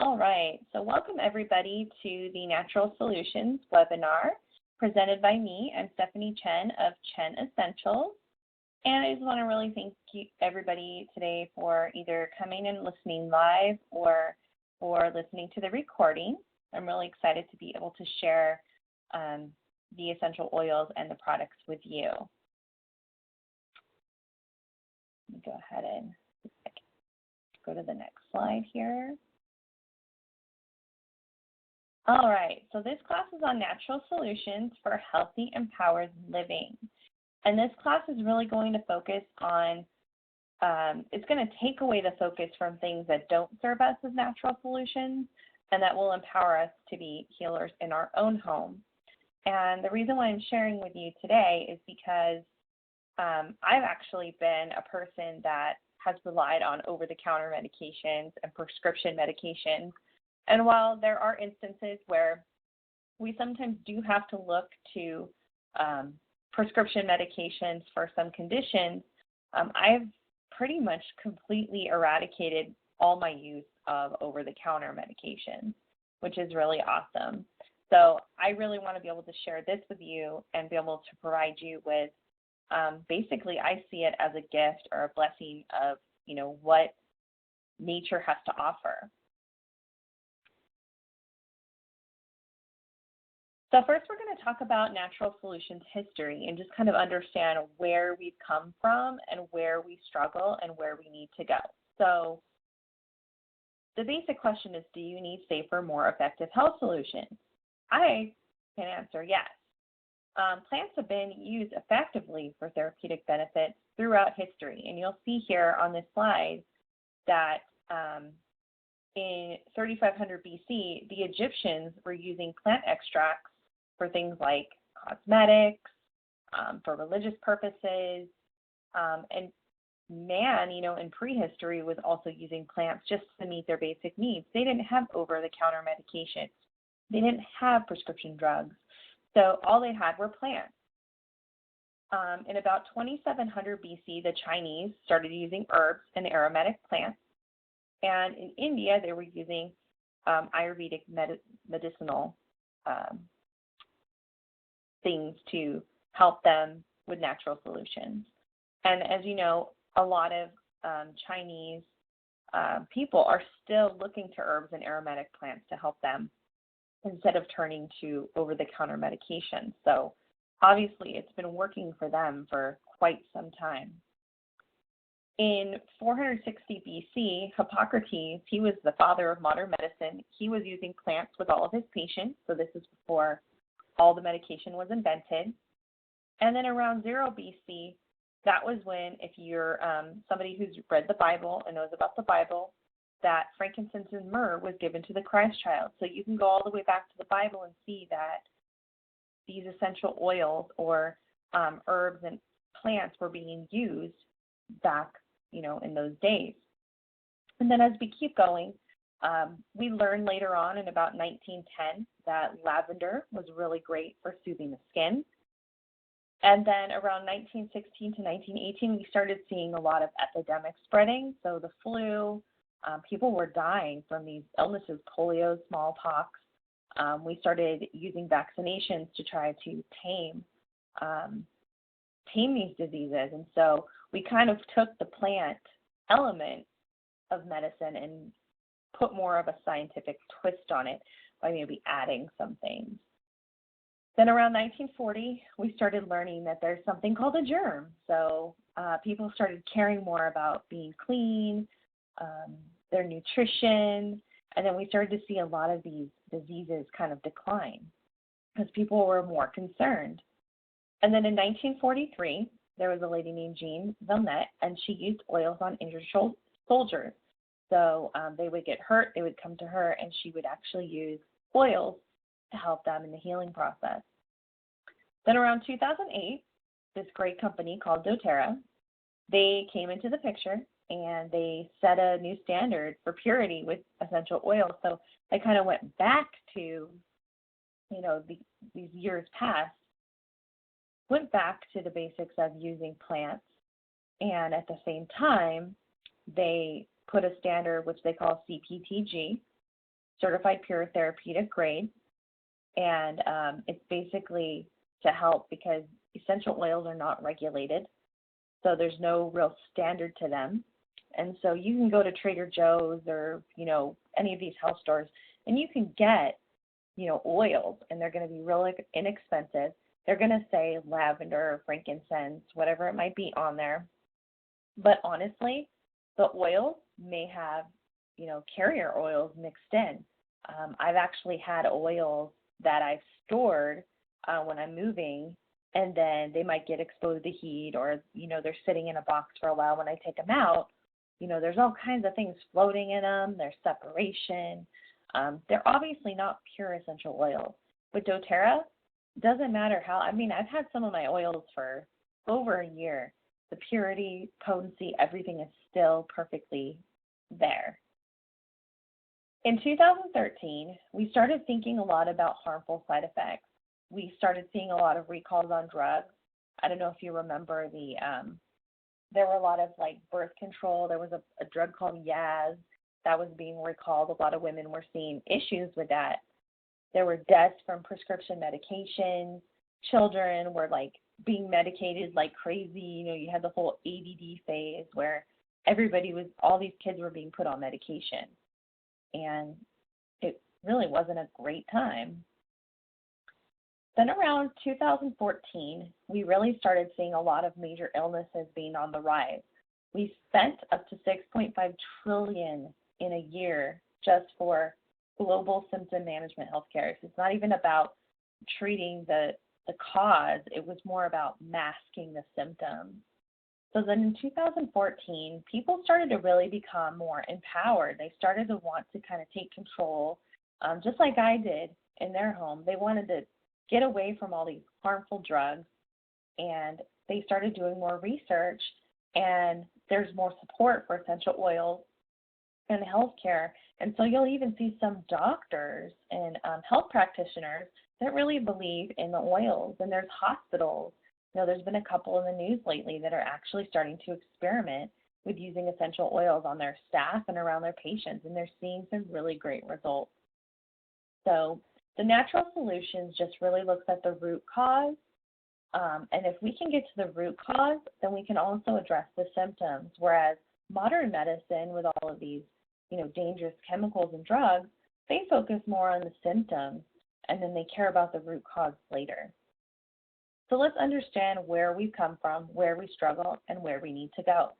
All right, so welcome everybody to the Natural Solutions webinar presented by me. I'm Stephanie Chen of Chen Essentials. And I just want to really thank you, everybody today for either coming and listening live or listening to the recording. I'm really excited to be able to share the essential oils and the products with you. Let me go ahead and go to the next slide here. All right, so this class is on natural solutions for healthy, empowered living. And this class is really going to focus on, it's going to take away the focus from things that don't serve us as natural solutions and that will empower us to be healers in our own home. And the reason why I'm sharing with you today is because I've actually been a person that has relied on over-the-counter medications and prescription medications. And while there are instances where we sometimes do have to look to prescription medications for some conditions, I've pretty much completely eradicated all my use of over-the-counter medications, which is really awesome. So I really want to be able to share this with you and be able to provide you with, basically I see it as a gift or a blessing of, what nature has to offer. So first we're going to talk about natural solutions history and just kind of understand where we've come from and where we struggle and where we need to go. So the basic question is, do you need safer, more effective health solutions? I can answer yes. Plants have been used effectively for therapeutic benefits throughout history. And you'll see here on this slide that in 3500 BC, the Egyptians were using plant extracts for things like cosmetics, for religious purposes, and man, in prehistory was also using plants just to meet their basic needs. They didn't have over-the-counter medications. They didn't have prescription drugs. So all they had were plants. In about 2700 BC, the Chinese started using herbs and aromatic plants. And in India, they were using Ayurvedic medicinal things to help them with natural solutions. And as you know, a lot of Chinese people are still looking to herbs and aromatic plants to help them instead of turning to over-the-counter medication. So obviously it's been working for them for quite some time. In 460 BC, Hippocrates, he was the father of modern medicine. He was using plants with all of his patients. So this is before all the medication was invented. And then around 0 BC, that was when, if you're somebody who's read the Bible and knows about the Bible, that frankincense and myrrh was given to the Christ child. So you can go all the way back to the Bible and see that these essential oils or herbs and plants were being used back, in those days. And then as we keep going, we learned later on in about 1910 that lavender was really great for soothing the skin. And then around 1916 to 1918, we started seeing a lot of epidemics spreading. So the flu, people were dying from these illnesses, polio, smallpox. We started using vaccinations to try to tame these diseases. And so we kind of took the plant element of medicine and put more of a scientific twist on it by maybe adding some things. Then around 1940, we started learning that there's something called a germ. So people started caring more about being clean, their nutrition, and then we started to see a lot of these diseases kind of decline because people were more concerned. And then in 1943, there was a lady named Jean Villeneuve, and she used oils on injured soldiers. So they would get hurt, they would come to her, and she would actually use oils to help them in the healing process. Then around 2008, this great company called doTERRA, they came into the picture and they set a new standard for purity with essential oils. So they kind of went back to, these years past, went back to the basics of using plants, and at the same time, they put a standard which they call CPTG, certified pure therapeutic grade, and it's basically to help because essential oils are not regulated, so there's no real standard to them. And so you can go to Trader Joe's or, any of these health stores, and you can get, oils, and they're going to be really inexpensive. They're going to say lavender, frankincense, whatever it might be on there. But honestly, the oil may have, carrier oils mixed in. I've actually had oils that I've stored when I'm moving, and then they might get exposed to heat, or, they're sitting in a box for a while. When I take them out, there's all kinds of things floating in them. There's separation. They're obviously not pure essential oils. With doTERRA, doesn't matter how, I've had some of my oils for over a year. The purity, potency, everything is still perfectly there. In 2013, we started thinking a lot about harmful side effects. We started seeing a lot of recalls on drugs. I don't know if you remember there were a lot of birth control. There was a drug called Yaz that was being recalled. A lot of women were seeing issues with that. There were deaths from prescription medications. Children were being medicated like crazy. You had the whole ADD phase where all these kids were being put on medication. And it really wasn't a great time. Then around 2014, we really started seeing a lot of major illnesses being on the rise. We spent up to $6.5 trillion in a year just for global symptom management healthcare. So it's not even about treating the cause, it was more about masking the symptoms. So then in 2014, people started to really become more empowered. They started to want to kind of take control, just like I did in their home. They wanted to get away from all these harmful drugs, and they started doing more research, and there's more support for essential oils in healthcare. And so you'll even see some doctors and health practitioners that really believe in the oils, and there's hospitals. There's been a couple in the news lately that are actually starting to experiment with using essential oils on their staff and around their patients, and they're seeing some really great results. So the natural solutions just really looks at the root cause, and if we can get to the root cause, then we can also address the symptoms, whereas modern medicine with all of these, dangerous chemicals and drugs, they focus more on the symptoms, and then they care about the root cause later. So let's understand where we've come from, where we struggle, and where we need to go.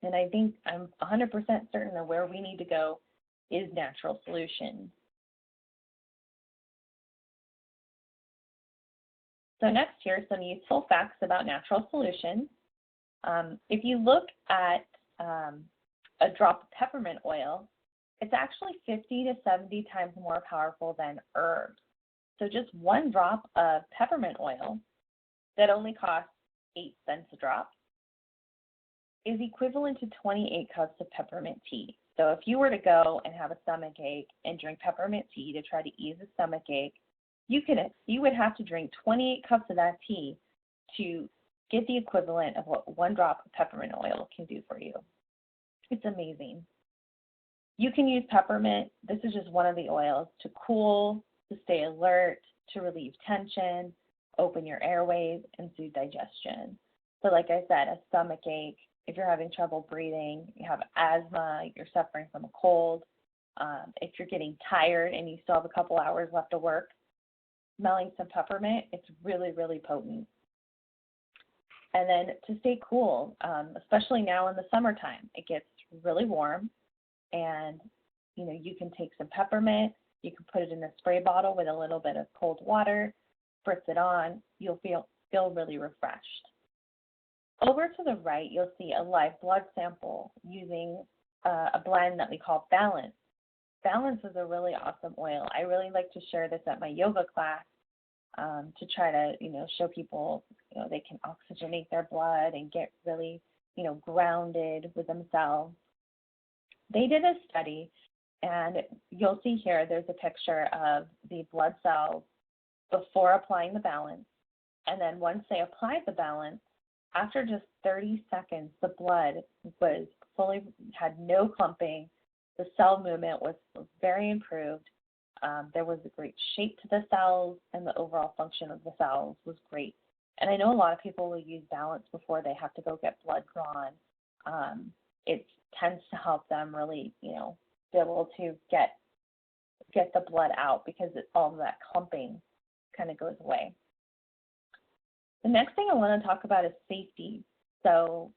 And I think I'm 100% certain that where we need to go is natural solutions. So next, here are some useful facts about natural solutions. If you look at a drop of peppermint oil, it's actually 50 to 70 times more powerful than herbs. So just one drop of peppermint oil that only costs 8 cents a drop is equivalent to 28 cups of peppermint tea. So if you were to go and have a stomach ache and drink peppermint tea to try to ease a stomach ache, you would have to drink 28 cups of that tea to get the equivalent of what one drop of peppermint oil can do for you. It's amazing. You can use peppermint, this is just one of the oils, to cool, to stay alert, to relieve tension, open your airways, and soothe digestion. So like I said, a stomach ache, if you're having trouble breathing, you have asthma, you're suffering from a cold, if you're getting tired and you still have a couple hours left to work, smelling some peppermint, it's really, really potent. And then to stay cool, especially now in the summertime, it gets really warm, and you can take some peppermint, you can put it in a spray bottle with a little bit of cold water, spritz it on, you'll feel really refreshed. Over to the right, you'll see a live blood sample using a blend that we call Balance. Balance is a really awesome oil. I really like to share this at my yoga class to try to, show people, they can oxygenate their blood and get really, grounded with themselves. They did a study, and you'll see here, there's a picture of the blood cells before applying the Balance. And then once they applied the Balance, after just 30 seconds, the blood had no clumping, The cell movement was very improved. There was a great shape to the cells, and the overall function of the cells was great. And I know a lot of people will use balance before they have to go get blood drawn. It tends to help them really, be able to get the blood out because all of that clumping kind of goes away. The next thing I want to talk about is safety. So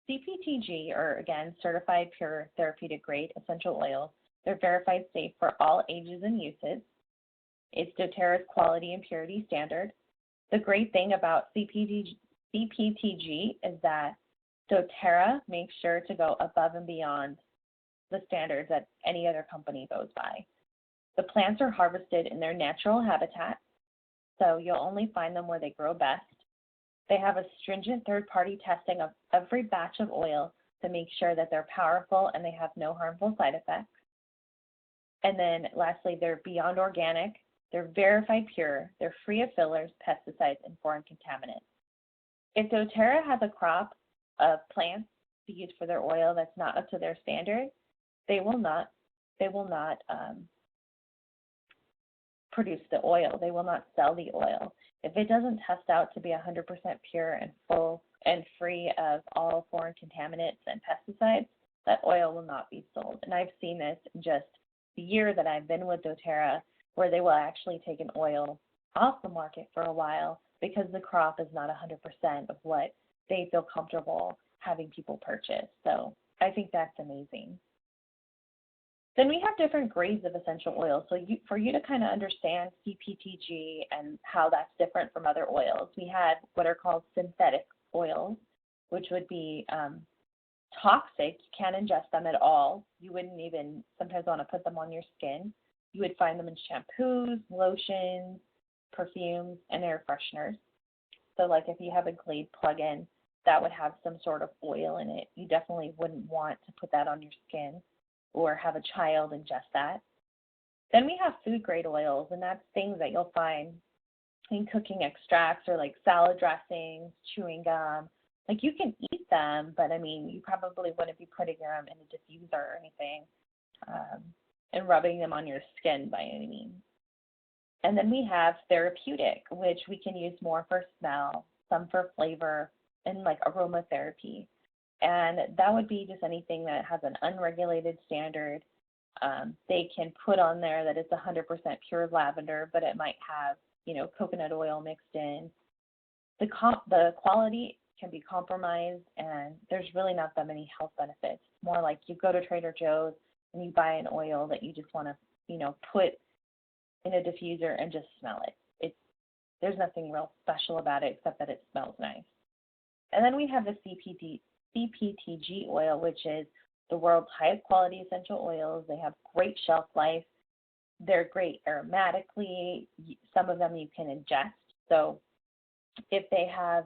CPTG, or again, Certified Pure Therapeutic Grade Essential Oils, they're verified safe for all ages and uses. It's doTERRA's quality and purity standard. The great thing about CPTG is that doTERRA makes sure to go above and beyond the standards that any other company goes by. The plants are harvested in their natural habitat, so you'll only find them where they grow best. They have a stringent third-party testing of every batch of oil to make sure that they're powerful and they have no harmful side effects. And then lastly, they're beyond organic, they're verified pure, they're free of fillers, pesticides, and foreign contaminants. If doTERRA has a crop of plants to use for their oil that's not up to their standard, they will not produce the oil. They will not sell the oil. If it doesn't test out to be 100% pure and full and free of all foreign contaminants and pesticides, that oil will not be sold. And I've seen this in just the year that I've been with doTERRA, where they will actually take an oil off the market for a while because the crop is not 100% of what they feel comfortable having people purchase. So I think that's amazing. Then we have different grades of essential oils. So for you to kind of understand CPTG and how that's different from other oils, we had what are called synthetic oils, which would be toxic. You can't ingest them at all. You wouldn't even sometimes want to put them on your skin. You would find them in shampoos, lotions, perfumes, and air fresheners. So like if you have a Glade plug-in that would have some sort of oil in it, you definitely wouldn't want to put that on your skin or have a child ingest that. Then we have food grade oils, and that's things that you'll find in cooking extracts or like salad dressings, chewing gum. Like you can eat them, but I mean, you probably wouldn't be putting them in a diffuser or anything and rubbing them on your skin by any means. And then we have therapeutic, which we can use more for smell, some for flavor, and like aromatherapy. And that would be just anything that has an unregulated standard. They can put on there that it's 100% pure lavender, but it might have, coconut oil mixed in. The quality can be compromised, and there's really not that many health benefits. More like you go to Trader Joe's and you buy an oil that you just want to, put in a diffuser and just smell it. There's nothing real special about it except that it smells nice. And then we have the CPTG oil, which is the world's highest quality essential oils. They have great shelf life. They're great aromatically. Some of them you can ingest. So if they have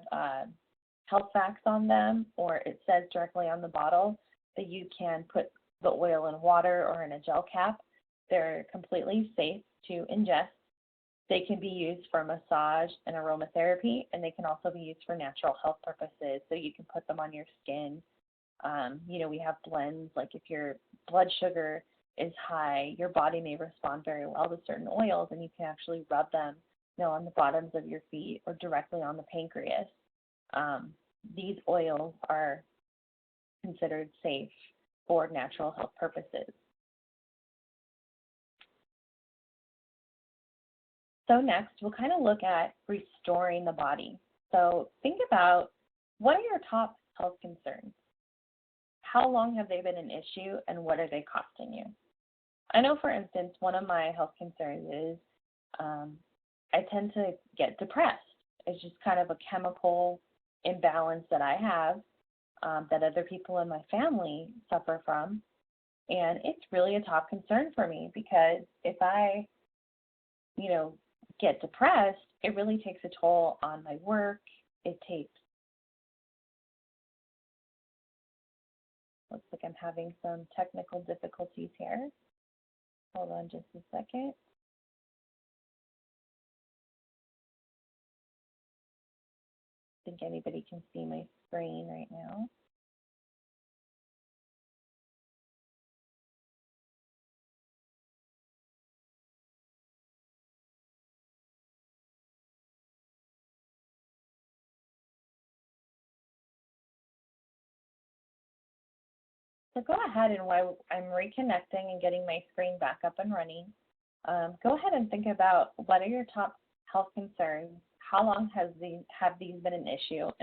health facts on them, or it says directly on the bottle that you can put the oil in water or in a gel cap, they're completely safe to ingest. They can be used for massage and aromatherapy, and they can also be used for natural health purposes. So you can put them on your skin. We have blends, like if your blood sugar is high, your body may respond very well to certain oils, and you can actually rub them, on the bottoms of your feet or directly on the pancreas. These oils are considered safe for natural health purposes. So next, we'll kind of look at restoring the body. So think about, what are your top health concerns? How long have they been an issue, and what are they costing you? I know, for instance, one of my health concerns is I tend to get depressed. It's just kind of a chemical imbalance that I have that other people in my family suffer from. And it's really a top concern for me, because if I, get depressed, it really takes a toll on my work. Looks like I'm having some technical difficulties here. Hold on just a second. I think anybody can see my screen right now. So go ahead, and while I'm reconnecting and getting my screen back up and running, go ahead and think about what are your top health concerns, how long have these been an issue, and